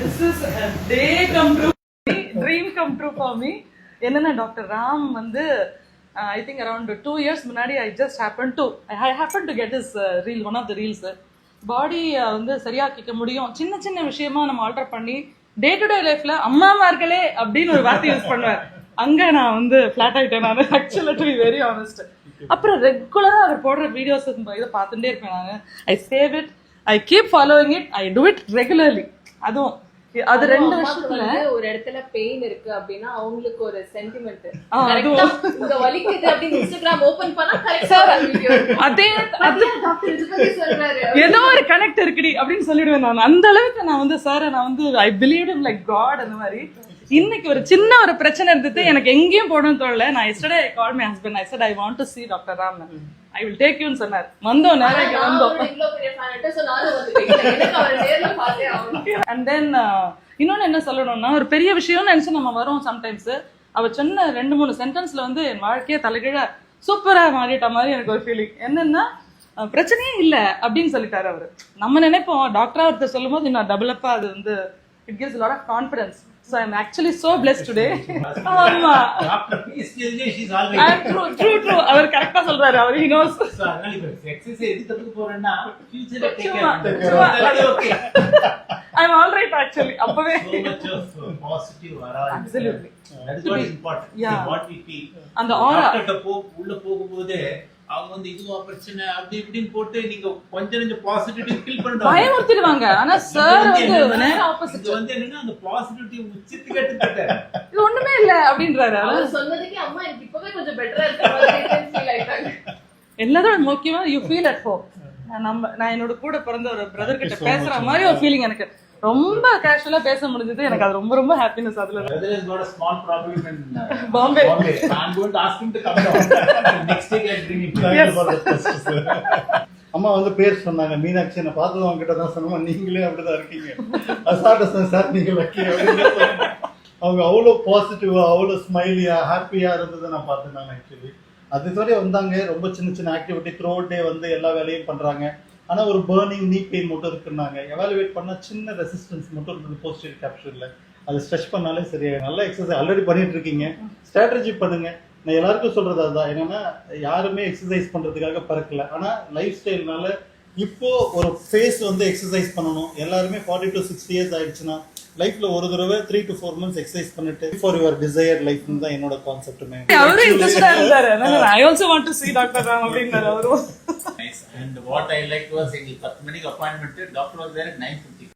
This is a day come true, dream come true for me. என்னன்னா doctor Ram வந்து I think around 2 years முன்னாடி I happened to get his reel, one of the reels. பாடி வந்து சரியாக்கிக்க முடியும், சின்ன சின்ன விஷயமா நம்ம ஆல்டர் பண்ணி டே டு டே லைஃப்ல அம்மாமார்களே அப்படின்னு ஒரு வார்த்தை யூஸ் பண்ணுவேன். அங்க நான் வந்து ஃபிளாட் ஆயிட்டேன் நான், ஆக்சுவலா டு பி வெரி ஆனஸ்ட். அப்புறம் ரெகுலரா அவர் போடுற வீடியோஸ் இதை பார்த்துட்டே இருப்பேன் நான். ஐ save it, I keep following it, I do it regularly. அதுவும் அது 2 வருஷத்துல ஒரு இடத்துல பெயின் இருக்கு அப்படின்னா அவங்களுக்கு ஒரு சென்டிமெண்ட் இந்த வலிக்குது அப்படின்னு இன்ஸ்டாகிராம் ஓபன் பண்ணா கரெக்ட்டா வீடியோ அதே டாக்டர் இது பத்தி சொல்றாரு, ஏதோ ஒரு கனெக்ட் இருக்குடி அப்படின்னு சொல்லிடுவேன் நான். அந்த அளவுக்கு நான் வந்து சார் நான் வந்து I believe in like God. அந்த மாதிரி இன்னைக்கு ஒரு சின்ன ஒரு பிரச்சனை இருந்தது, எனக்கு எங்கேயும் போகணும்னு தோணல. நான் yesterday I call my husband, I said I want to see doctor Ram, I will take யூன்னு சொன்னார். வந்தோம் நேரா இங்க வந்தோம். அண்ட் தென் இன்னொன்னு என்ன சொல்லணும்னா, ஒரு பெரிய விஷயம்னு நினைச்சு நம்ம வரோம் சம்டைம்ஸ். அவர் சொன்ன 2-3 சென்டென்ஸ்ல வந்து என் வாழ்க்கையே தலைகீழ சூப்பரா மாறிட்ட மாதிரி எனக்கு ஒரு ஃபீலிங். என்னன்னா பிரச்சனையே இல்ல அப்படின்னு சொல்லிட்டாரு அவரு. நம்ம நினைப்போம் டாக்டரா ஒருத்தர் சொல்லும் போது இன்னும் டபுள் அப்பா அது வந்து it gives lot of confidence. So I'm actually so blessed today. ஆமா டாக்டர் பீஸ் KJ she is always true அவர் கரெக்ட்டா சொல்றாரு. அவர் he knows. சோ அதனால இப்ப எக்சர்சைஸ் எது தப்பு போறேன்னா ஃபியூச்சர்ல take care. Okay I'm all right actually. அப்பவே so much of positive aura. Absolutely. That is what is important. Yeah. What we feel. அந்த aura டாக்டர்ட்ட உள்ள போகும்போது அவங்க வந்து இதுவா பிரச்சனை அப்படி இப்படின்னு போட்டு நீங்க கொஞ்சம் பாசிட்டிவிட்டி ஃபீல் பண்றாங்க, பயமுறுத்திடுவாங்க. ஆனா சார் வந்து நேரா ஆப்போசிட் இது வந்து என்னன்னா அந்த பாசிட்டிவிட்டி உச்சத்துக்கு எடுத்துட்டாரு. இது ஒண்ணுமே இல்ல அப்படின்றாரு. அவர் சொன்னதுக்கு அம்மா எனக்கு இப்பவே கொஞ்சம் பெட்டரா இருக்க மாதிரி ஃபீல் ஆயிட்டாங்க. எல்லாரும் முக்கியமா யூ ஃபீல் அட் ஹோம். நான் என்னோட கூட பிறந்த ஒரு பிரதர் கிட்ட பேசுற மாதிரி ஒரு ஃபீலிங் எனக்கு. ரொம்ப கேஷுவலா பேச முடிஞ்சது, எனக்கு அது ரொம்ப ரொம்ப ஹாப்பினஸ். அதுல Brother has got a small problem in Bombay. I'm going to ask him to come down. Next week I'll bring him. அம்மா வந்து பேர் சொன்னாங்க மீனாட்சி, என்ன பார்த்தது அவங்க கிட்ட தான் சொன்னோமா, நீங்களே அப்படிதான் இருக்கீங்க. அசாட்ட சார் நீங்க லக்கி அப்படின்னு சொன்னாங்க. அவங்க அவ்வளோ பாசிட்டிவா அவ்வளோ ஸ்மைலியா ஹாப்பியா இருந்ததை நான் பார்த்தேன் நான். ஆக்சுவலி அது வரை வந்தாங்க, ரொம்ப சின்ன சின்ன ஆக்டிவிட்டி த்ரூ அவுட் டே வந்து எல்லா வேலையும் பண்றாங்க. ஆனா ஒரு பர்னிங் நீ பெயின் மட்டும் இருக்குன்னாங்க. எவாலுவேட் பண்ணா சின்ன ரெசிஸ்டன்ஸ் மட்டும் இருந்தது போஸ்டீரியர் கேப்சூல்ல. அது ஸ்ட்ரெச் பண்ணாலே சரியா. நல்ல எக்ஸசைஸ் ஆல்ரெடி பண்ணிட்டு இருக்கீங்க, ஸ்ட்ராட்டஜி பண்ணுங்க. நான் எல்லாருக்கும் சொல்றது அதுதான், என்னன்னா யாருமே எக்ஸசைஸ் பண்றதுக்காக பறக்கல. ஆனா லைஃப் ஸ்டைல்னால இப்போ ஒரு ஃபேஸ் வந்து எக்ஸசைஸ் பண்ணணும். எல்லாருமே 40 to 60 இயர்ஸ் ஆயிடுச்சுன்னா லைஃப்ல ஒரு தடவை 3 to 4 months எக்ஸசைஸ் பண்ணிட்டு ஃபார் யுவர் டிசையர் லைஃப் தான் என்னோட கான்செப்ட்டுமே. அவரே இன்ட்ரெஸ்டா இருந்தாரு. I also want to see doctor Ram அப்படின்னாரு அவரு. Nice. And what I liked was எங்களுக்கு 10 மணிக்கு appointment, doctor was there at 9:50.